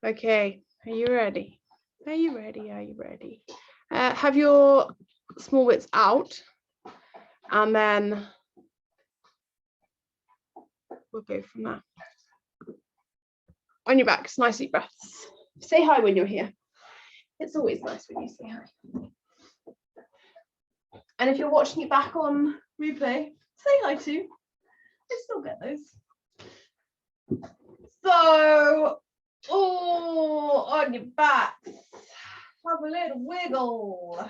Okay, are you ready? Are you ready? Are you ready? Have your small bits out, and then we'll go from there. On your back, nice deep breaths. Say hi when you're here. It's always nice when you say hi. And if you're watching it back on replay, say hi too. I still get those. So, on your back, have a little wiggle.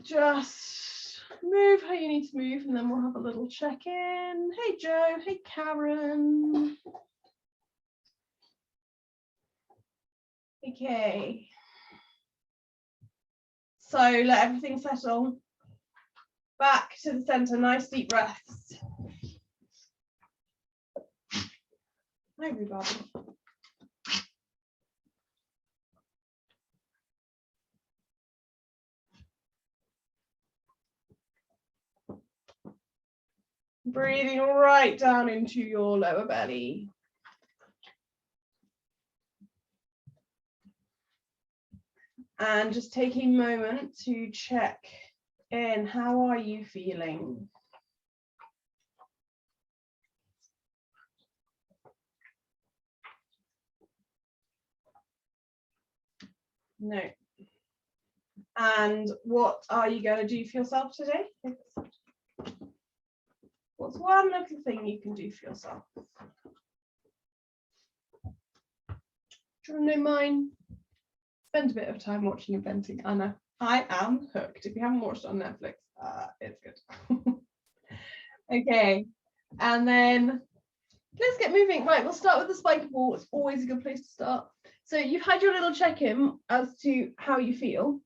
Just move how you need to move, and then we'll have a little check-in. Hey Joe, hey Karen. Okay. So let everything settle. Back to the center, nice deep breaths. Hi everybody. Breathing right down into your lower belly. And just taking a moment to check in. How are you feeling? No. And what are you going to do for yourself today? What's one little thing you can do for yourself? Do you want to know mine? Spend a bit of time watching Inventing Anna. I am hooked. If you haven't watched it on Netflix, it's good. Okay, and then let's get moving. Right, we'll start with the spiky ball. It's always a good place to start. So you've had your little check-in as to how you feel.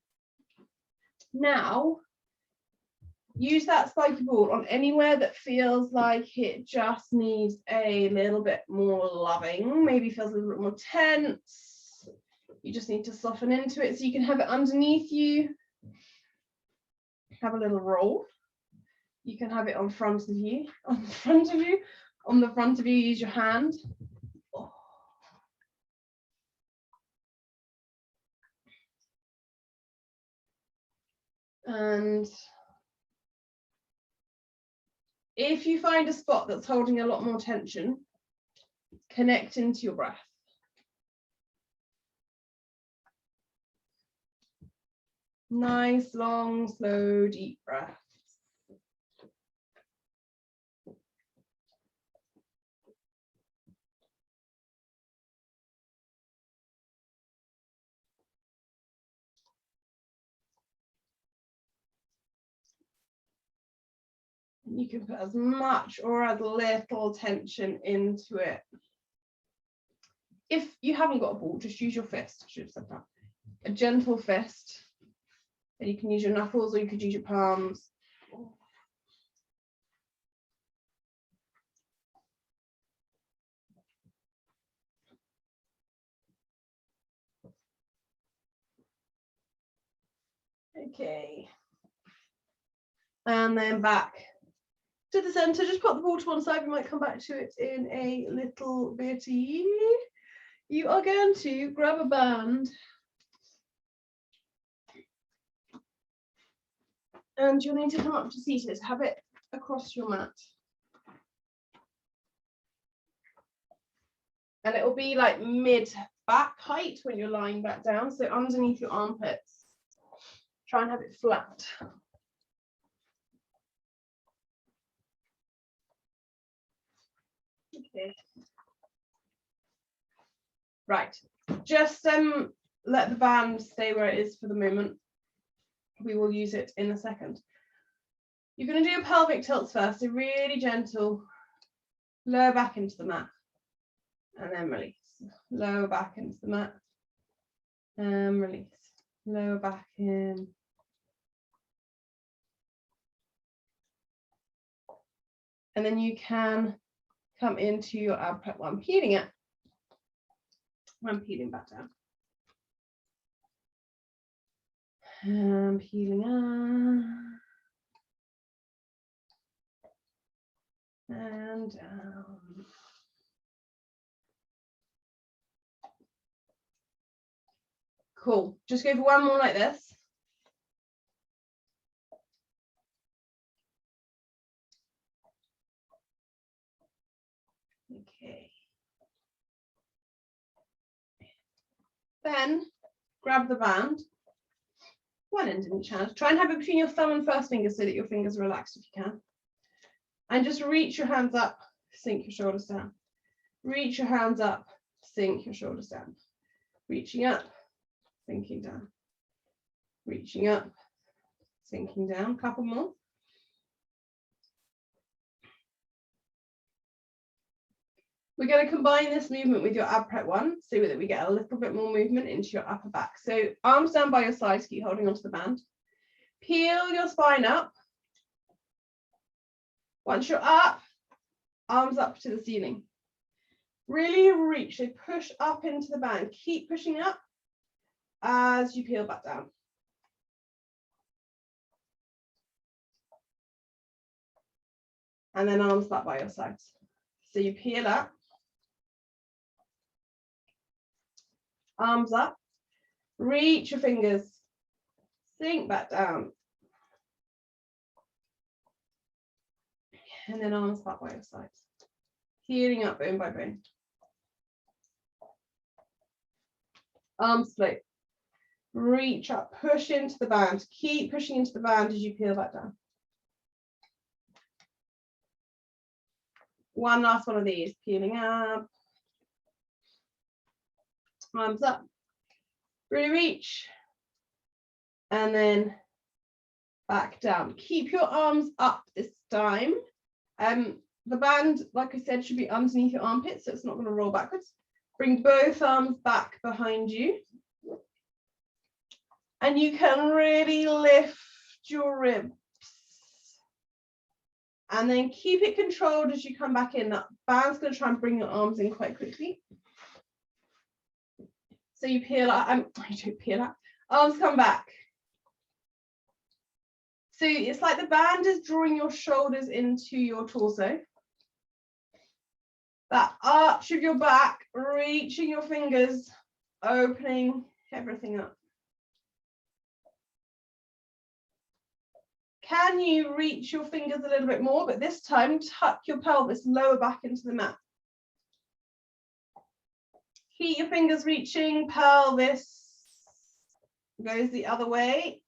Now, use that spiky ball on anywhere that feels like it just needs a little bit more loving. Maybe feels a little bit more tense. You just need to soften into it, so you can have it underneath you. Have a little roll. You can have it on front of you. On the front of you. On the front of you, use your hand. Oh. And if you find a spot that's holding a lot more tension, connect into your breath. Nice, long, slow, deep breaths. You can put as much or as little tension into it. If you haven't got a ball, just use your fist. I should have said that. A gentle fist. And you can use your knuckles or you could use your palms. Okay. And then back to the center. Just put the ball to one side. We might come back to it in a little bitty. You are going to grab a band. And you'll need to come up to seated. Have it across your mat. And it will be like mid-back height when you're lying back down. So underneath your armpits. Try and have it flat. Okay. Right. Just let the band stay where it is for the moment. We will use it in a second. You're going to do pelvic tilts first, so really gentle. Lower back into the mat. And then release. Lower back into the mat. And release. Lower back in. And then you can come into your ab prep while I'm peeling it. I'm peeling back down. And peeling up. And down. Cool. Just go for one more like this. Okay. Then grab the band, one end in each hand. Try and have it between your thumb and first finger so that your fingers are relaxed if you can. And just reach your hands up, sink your shoulders down. Reach your hands up, sink your shoulders down. Reaching up, sinking down. Reaching up, sinking down. Couple more. We're going to combine this movement with your ab prep one so that we get a little bit more movement into your upper back. So arms down by your sides, keep holding onto the band. Peel your spine up. Once you're up, arms up to the ceiling. Really reach, so push up into the band. Keep pushing up as you peel back down. And then arms back by your sides. So you peel up. Arms up. Reach your fingers. Sink back down. And then arms back by your sides. Healing up bone by bone. Arms float. Reach up, push into the band. Keep pushing into the band as you peel back down. One last one of these. Peeling up. Arms up. Really reach. And then back down. Keep your arms up this time. The band, like I said, should be underneath your armpits, so it's not going to roll backwards. Bring both arms back behind you. And you can really lift your ribs. And then keep it controlled as you come back in. That band's going to try and bring your arms in quite quickly. So you peel up, you don't peel up, arms come back. So it's like the band is drawing your shoulders into your torso. That arch of your back, reaching your fingers, opening everything up. Can you reach your fingers a little bit more, but this time tuck your pelvis lower back into the mat. Keep your fingers reaching, pelvis goes the other way.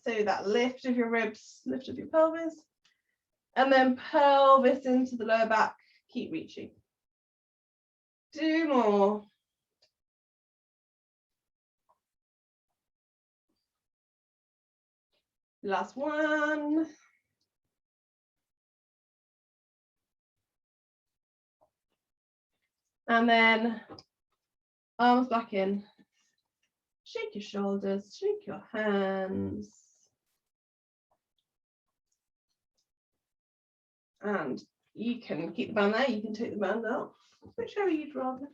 So that lift of your ribs, lift of your pelvis, and then pelvis into the lower back, keep reaching. 2 more. Last one. And then arms back in. Shake your shoulders, shake your hands. And you can keep the band there, you can take the band out, whichever you'd rather.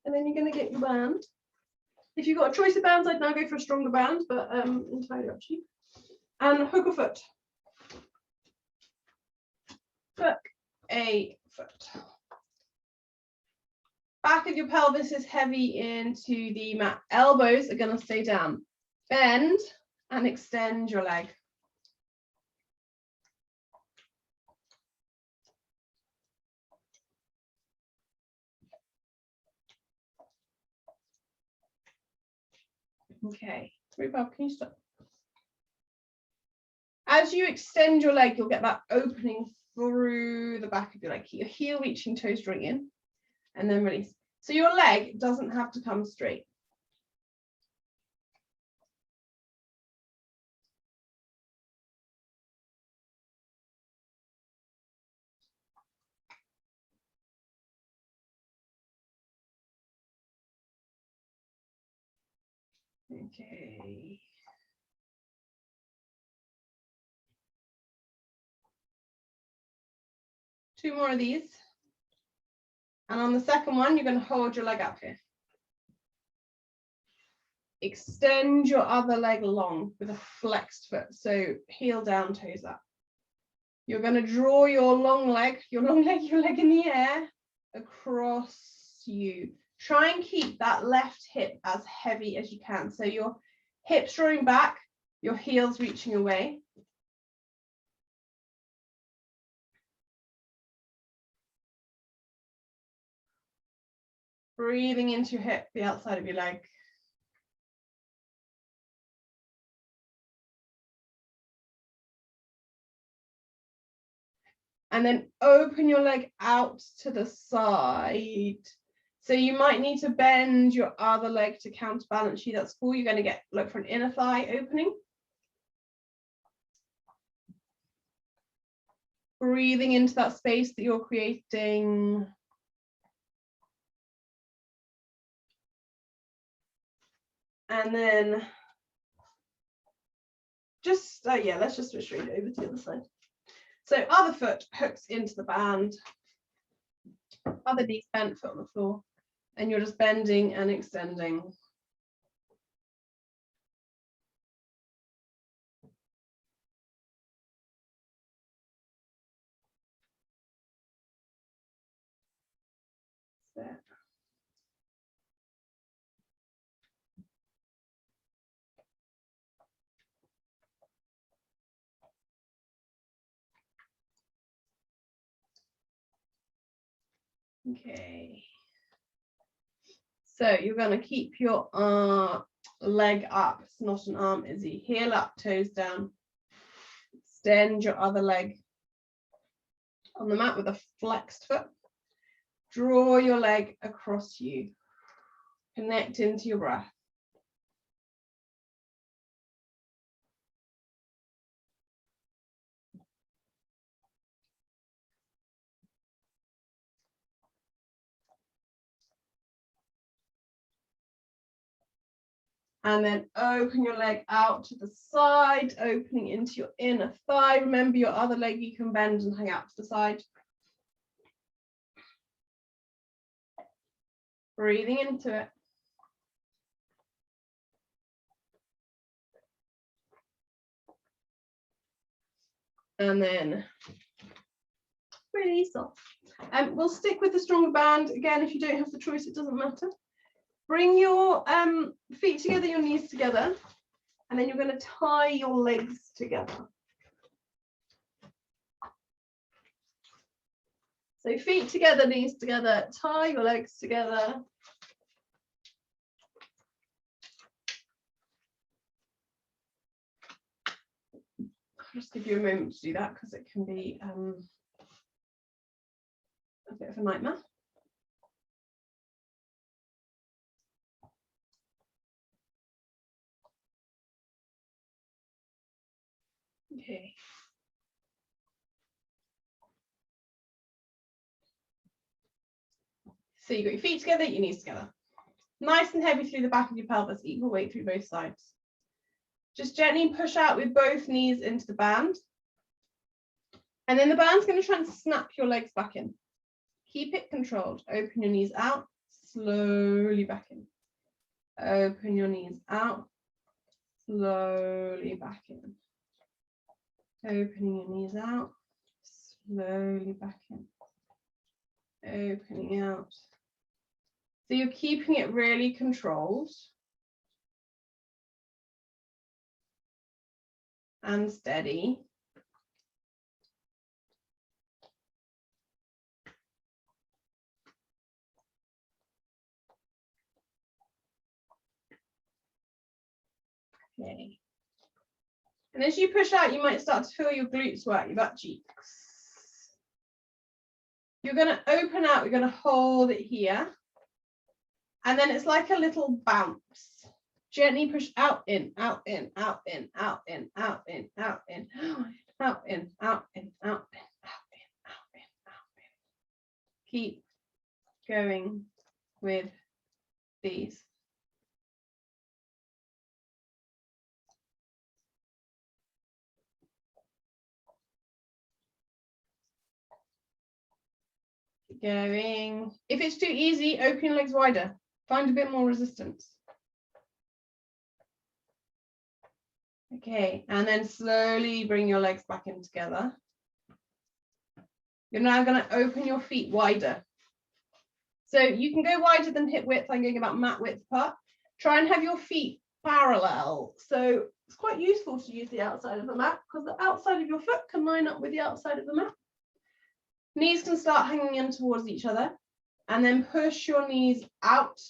And then you're going to get your band. If you've got a choice of bands, I'd now go for a stronger band, but entirely up to you. And hook a foot. Hook a foot. Back of your pelvis is heavy into the mat. Elbows are going to stay down. Bend and extend your leg. Okay, Rupal, can you stop? As you extend your leg, you'll get that opening through the back of your leg. Keep your heel reaching, toes drawing in, and then release. So your leg doesn't have to come straight. Okay. Two more of these. And on the second one, you're going to hold your leg up here. Extend your other leg long with a flexed foot. So heel down, toes up. You're going to draw your leg in the air. across you. Try and keep that left hip as heavy as you can. So your hips drawing back, your heels reaching away. Breathing into your hip, the outside of your leg. And then open your leg out to the side. So you might need to bend your other leg to counterbalance you. That's cool. You're going to look for an inner thigh opening. Breathing into that space that you're creating. And then just, yeah, let's just switch straight over to the other side. So other foot hooks into the band, other knee bent, foot on the floor, and you're just bending and extending. There. Okay. So you're going to keep your leg up. It's not an arm, Izzy. Heel up, toes down. Extend your other leg on the mat with a flexed foot. Draw your leg across you. Connect into your breath. And then open your leg out to the side, opening into your inner thigh. Remember your other leg you can bend and hang out to the side. Breathing into it. And then release off. We'll stick with the stronger band. Again, if you don't have the choice, it doesn't matter. Bring your feet together, your knees together, and then you're going to tie your legs together. So feet together, knees together, tie your legs together. I'll just give you a moment to do that because it can be a bit of a nightmare. Okay. So you've got your feet together, your knees together. Nice and heavy through the back of your pelvis, equal weight through both sides. Just gently push out with both knees into the band. And then the band's going to try and snap your legs back in. Keep it controlled. Open your knees out, slowly back in. Open your knees out, slowly back in. Opening your knees out, slowly back in. Opening out. So you're keeping it really controlled and steady. Okay. And as you push out, you might start to feel your glutes work, your butt cheeks. You're going to open out, you're going to hold it here. And then it's like a little bounce. Gently push out, in, out, in, out, in, out, in, out, in, out, in, out, in, out, in, out, in, out, in, out, in, out, in. Keep going with these. Keep going. If it's too easy, open your legs wider. Find a bit more resistance. Okay, and then slowly bring your legs back in together. You're now going to open your feet wider. So you can go wider than hip width. I'm going about mat width apart. Try and have your feet parallel. So it's quite useful to use the outside of the mat because the outside of your foot can line up with the outside of the mat. Knees can start hanging in towards each other, and then push your knees out.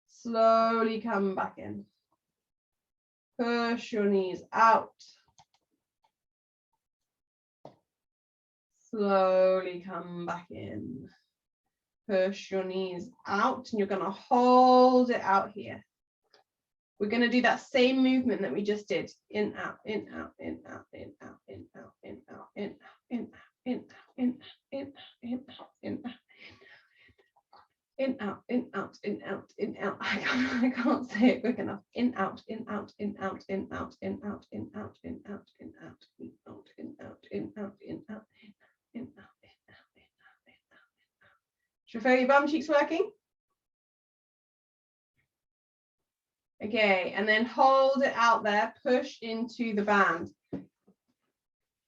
Slowly come back in. Push your knees out. Slowly come back in. Push your knees out, and you're going to hold it out here. We're going to do that same movement that we just did. In, out, in, out, in, out, in, out, in, out, in, out, in, out, in, in, in, in, in, in, in, out, in, out, in, out, in, out. I can't say it quick enough. In, out, in, out, in, out, in, out, in, out, in, out, in, out, in, out, in, out, in, out, in, out, in, out, in, out. Should we feel your bum cheeks working? Okay, and then hold it out there, push into the band.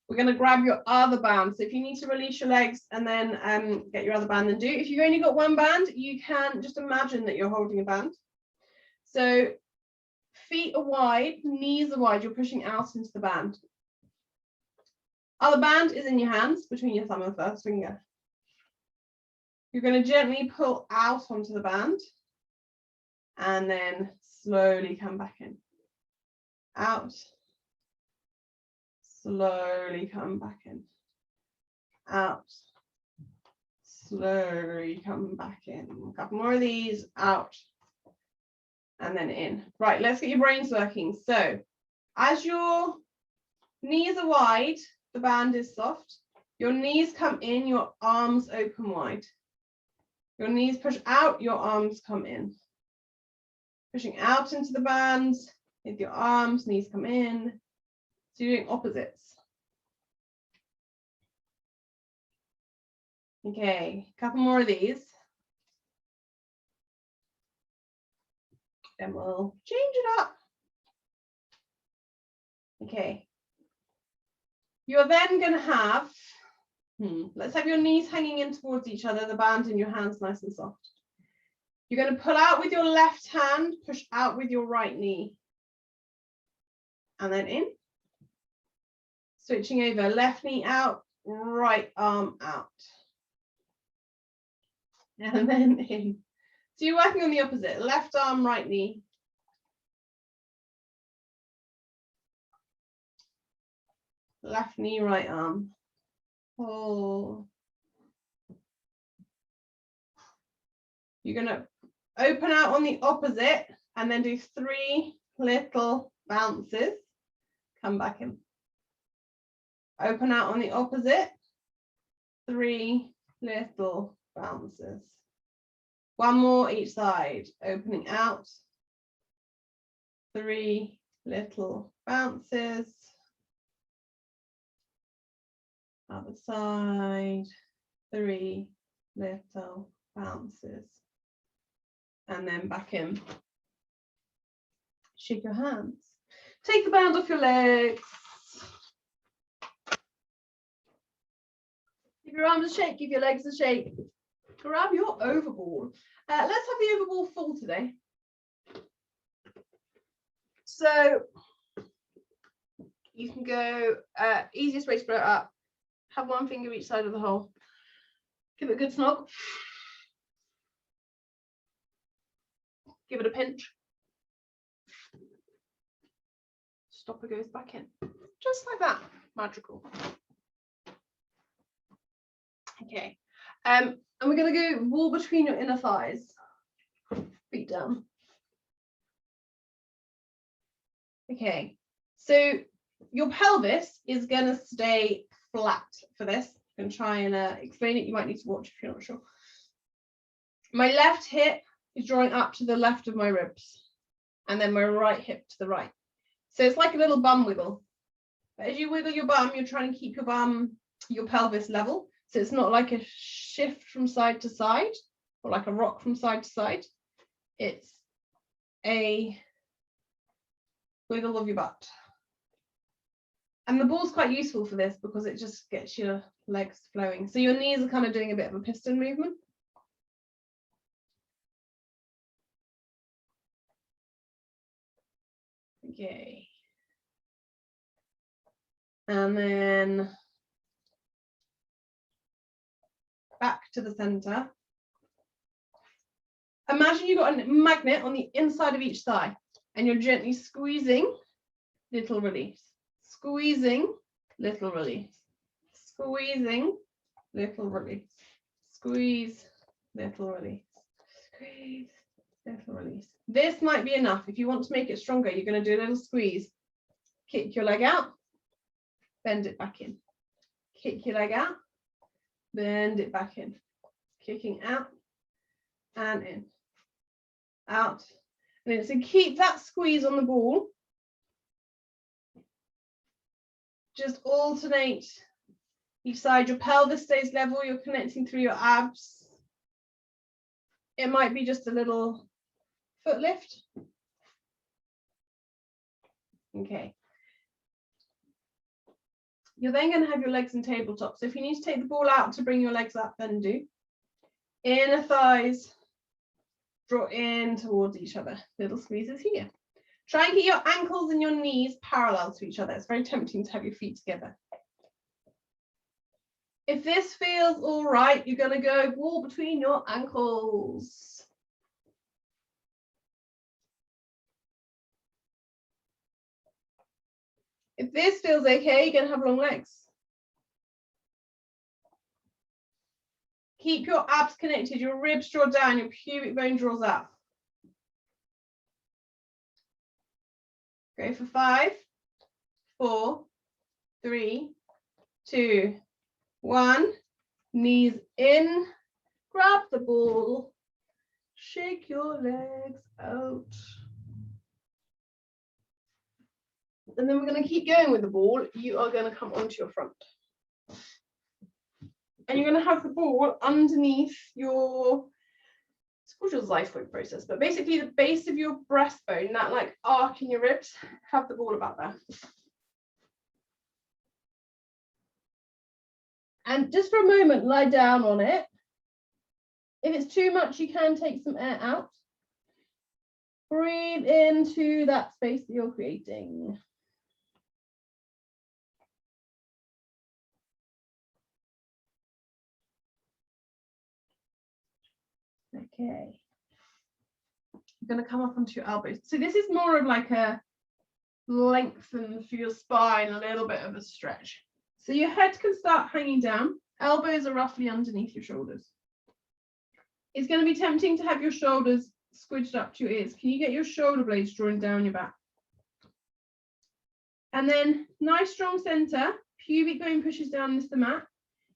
We're going to grab your other band. So if you need to release your legs and then get your other band, then do. If you've only got one band, you can just imagine that you're holding a band. So feet are wide, knees are wide, you're pushing out into the band. Other band is in your hands between your thumb and first finger. You're going to gently pull out onto the band and then slowly come back in. Out. Slowly come back in. Out. Slowly come back in. A couple more of these. Out. And then in. Right, let's get your brains working. So as your knees are wide, the band is soft. Your knees come in, your arms open wide. Your knees push out, your arms come in. Pushing out into the band with your arms, knees come in. So you're doing opposites. Okay, a couple more of these. Then we'll change it up. Okay. You're then going to have, let's have your knees hanging in towards each other, the band in your hands nice and soft. You're going to pull out with your left hand, push out with your right knee. And then in. Switching over, left knee out, right arm out. And then in. So you're working on the opposite, left arm, right knee. Left knee, right arm. Pull. You're going to open out on the opposite and then do 3 little bounces. Come back in. Open out on the opposite. 3 little bounces. One more each side. Opening out. 3 little bounces. Other side. 3 little bounces. And then back in. Shake your hands. Take the band off your legs. Give your arms a shake, give your legs a shake. Grab your overball. Let's have the overball full today. So you can go, easiest way to blow it up, have one finger each side of the hole. Give it a good snog. Give it a pinch. Stopper goes back in. Just like that. Magical. Okay. And we're going to go wall between your inner thighs. Feet down. Okay. So your pelvis is going to stay flat for this. I'm going to try and explain it. You might need to watch if you're not sure. My left hip is drawing up to the left of my ribs. And then my right hip to the right. So it's like a little bum wiggle. But as you wiggle your bum, you're trying to keep your bum, your pelvis level. So it's not like a shift from side to side or like a rock from side to side. It's a wiggle of your butt. And the ball's quite useful for this because it just gets your legs flowing. So your knees are kind of doing a bit of a piston movement. Okay. And then back to the center. Imagine you've got a magnet on the inside of each thigh and you're gently squeezing, little release. Squeezing, little release. Squeezing, little release. Squeeze, little release. Squeeze, little release. This might be enough. If you want to make it stronger, you're going to do a little squeeze. Kick your leg out, bend it back in. Kick your leg out, bend it back in. Kicking out and in. Out and in. So keep that squeeze on the ball. Just alternate each side. Your pelvis stays level. You're connecting through your abs. It might be just a little foot lift. Okay. You're then going to have your legs in tabletop. So if you need to take the ball out to bring your legs up, then do. Inner thighs draw in towards each other. Little squeezes here. Try and get your ankles and your knees parallel to each other. It's very tempting to have your feet together. If this feels all right, you're going to go ball between your ankles. If this feels okay, you're going to have long legs. Keep your abs connected, your ribs draw down, your pubic bone draws up. Go for 5, 4, 3, 2, 1. Knees in, grab the ball, shake your legs out. And then we're going to keep going with the ball. You are going to come onto your front. And you're going to have the ball underneath your, it's called your xiphoid process, but basically the base of your breastbone, that like arc in your ribs, have the ball about there. And just for a moment, lie down on it. If it's too much, you can take some air out. Breathe into that space that you're creating. Okay. You're going to come up onto your elbows. So this is more of like a lengthen for your spine, a little bit of a stretch. So your head can start hanging down. Elbows are roughly underneath your shoulders. It's going to be tempting to have your shoulders squidged up to your ears. Can you get your shoulder blades drawing down your back? And then nice strong center. Pubic bone pushes down into the mat.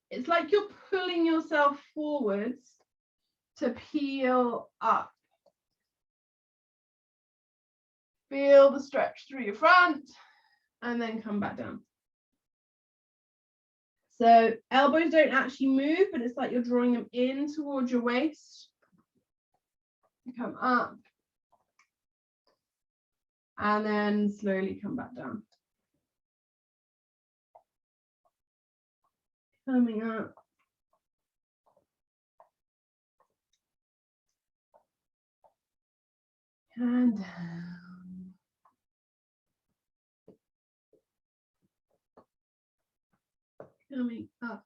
It's like you're pulling yourself forwards to peel up. Feel the stretch through your front and then come back down. So elbows don't actually move, but it's like you're drawing them in towards your waist. You come up and then slowly come back down. Coming up. And down. Coming up.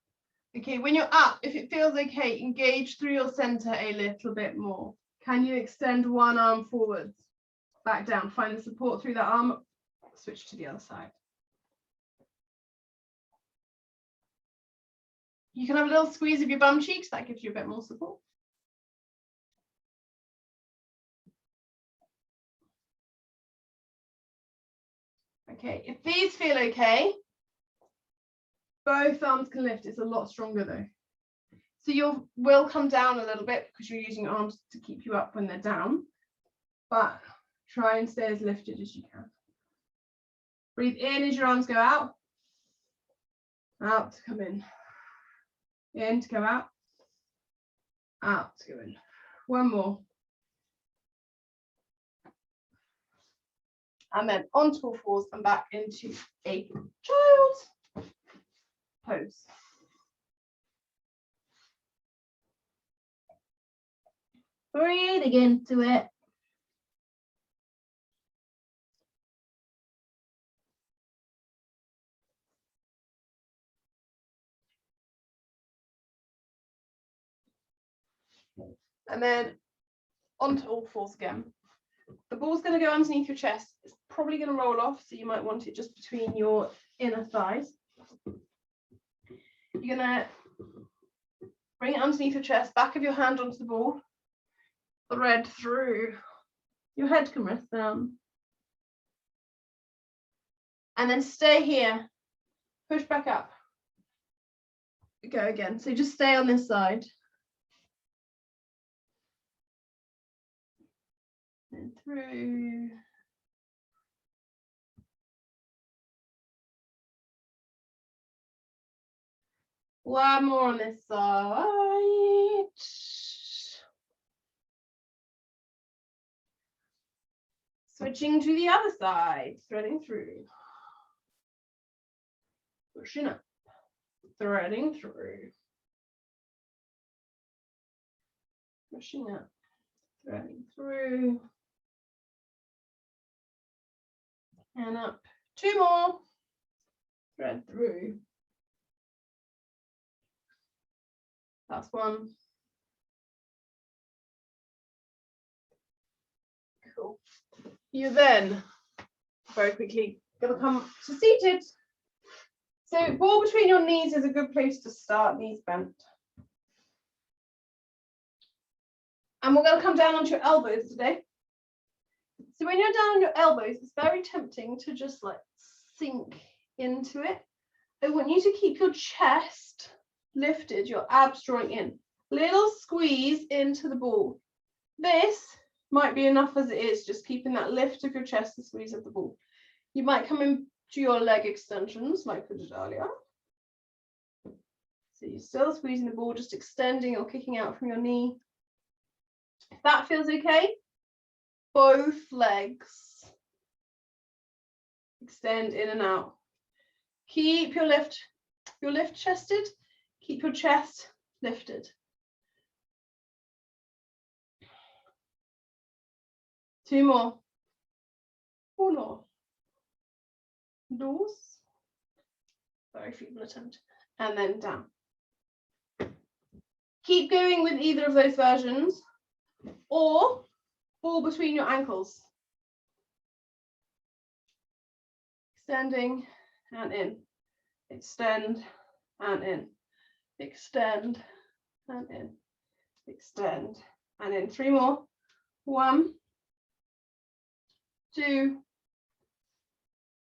Okay, when you're up, if it feels okay, engage through your center a little bit more. Can you extend one arm forwards? Back down. Find the support through that arm. Switch to the other side. You can have a little squeeze of your bum cheeks. That gives you a bit more support. Okay, if these feel okay, both arms can lift. It's a lot stronger though. So you will come down a little bit because you're using your arms to keep you up when they're down, but try and stay as lifted as you can. Breathe in as your arms go out. Out to come in. In to go out. Out to go in. One more. And then onto all fours and back into a child's pose. Breathe again to it. And then onto all fours again. The ball's going to go underneath your chest. It's probably going to roll off, so you might want it just between your inner thighs. You're going to bring it underneath your chest, back of your hand onto the ball, thread through. Your head can rest down. And then stay here. Push back up. Go again. So just stay on this side. And through. One more on this side. Switching to the other side, threading through. Pushing up, threading through. Pushing up, threading through. And up. Two more. Thread through. Last one. Cool. You then, very quickly, going to come to seated. So ball between your knees is a good place to start, knees bent. And we're going to come down onto your elbows today. So when you're down on your elbows, it's very tempting to just like sink into it. I want you to keep your chest lifted, your abs drawing in. Little squeeze into the ball. This might be enough as it is, just keeping that lift of your chest and squeeze of the ball. You might come into your leg extensions like we did earlier. So you're still squeezing the ball, just extending or kicking out from your knee. If that feels okay, both legs extend in and out. Keep your lift chested. Keep your chest lifted. Two more. Uno. Dos. Very feeble attempt. And then down. Keep going with either of those versions, or ball between your ankles. Extending and in. Extend and in. Extend and in. Extend and in. Three more. 1, 2,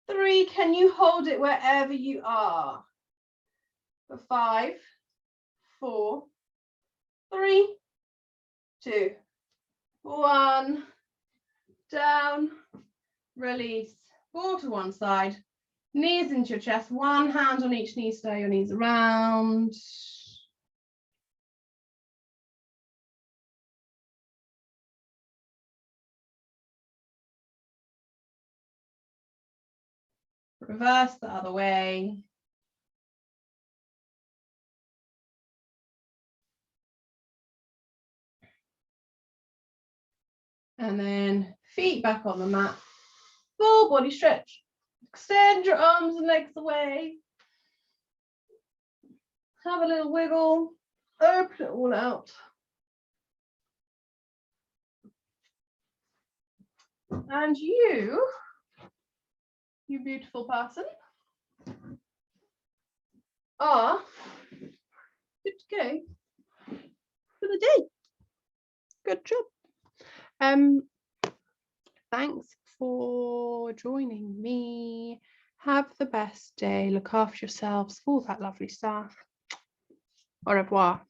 3. Can you hold it wherever you are? For 5, 4, 3, 2, 1. Down. Release. Ball to one side. Knees into your chest. One hand on each knee. Stir your knees around. Reverse the other way. And then feet back on the mat. Full body stretch. Extend your arms and legs away. Have a little wiggle. Open it all out. And you beautiful person, are good to go for the day. Good job. Thanks for joining me. Have the best day. Look after yourselves. All that lovely stuff. Au revoir.